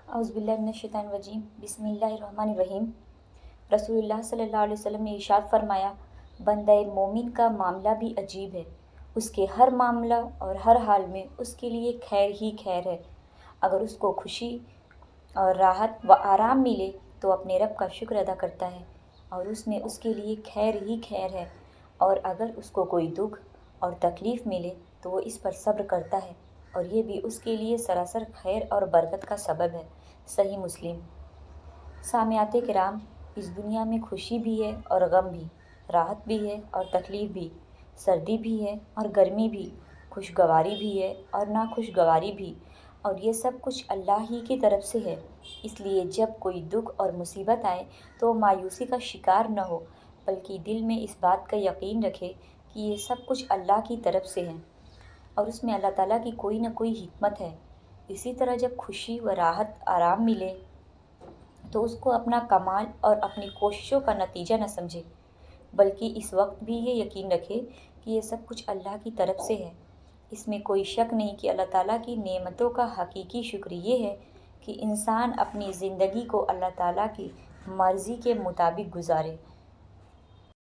اعوذ باللہ من الشیطان الرجیم، بسم اللہ الرحمن الرحیم۔ رسول اللہ صلی اللہ علیہ وسلم نے ارشاد فرمایا، بندہ مومن کا معاملہ بھی عجیب ہے، اس کے ہر معاملہ اور ہر حال میں اس کے لیے خیر ہی خیر ہے۔ اگر اس کو خوشی اور راحت و آرام ملے تو اپنے رب کا شکر ادا کرتا ہے اور اس میں اس کے لیے خیر ہی خیر ہے، اور اگر اس کو کوئی دکھ اور تکلیف ملے تو وہ اس پر صبر کرتا ہے اور یہ بھی اس کے لیے سراسر خیر اور برکت کا سبب ہے۔ صحیح مسلم۔ سامعات کرام، اس دنیا میں خوشی بھی ہے اور غم بھی، راحت بھی ہے اور تکلیف بھی، سردی بھی ہے اور گرمی بھی، خوشگواری بھی ہے اور ناخوشگواری بھی، اور یہ سب کچھ اللہ ہی کی طرف سے ہے۔ اس لیے جب کوئی دکھ اور مصیبت آئے تو مایوسی کا شکار نہ ہو، بلکہ دل میں اس بات کا یقین رکھے کہ یہ سب کچھ اللہ کی طرف سے ہے اور اس میں اللہ تعالیٰ کی کوئی نہ کوئی حکمت ہے۔ اسی طرح جب خوشی و راحت آرام ملے تو اس کو اپنا کمال اور اپنی کوششوں کا نتیجہ نہ سمجھے، بلکہ اس وقت بھی یہ یقین رکھے کہ یہ سب کچھ اللہ کی طرف سے ہے۔ اس میں کوئی شک نہیں کہ اللہ تعالیٰ کی نعمتوں کا حقیقی شکر یہ ہے کہ انسان اپنی زندگی کو اللہ تعالیٰ کی مرضی کے مطابق گزارے۔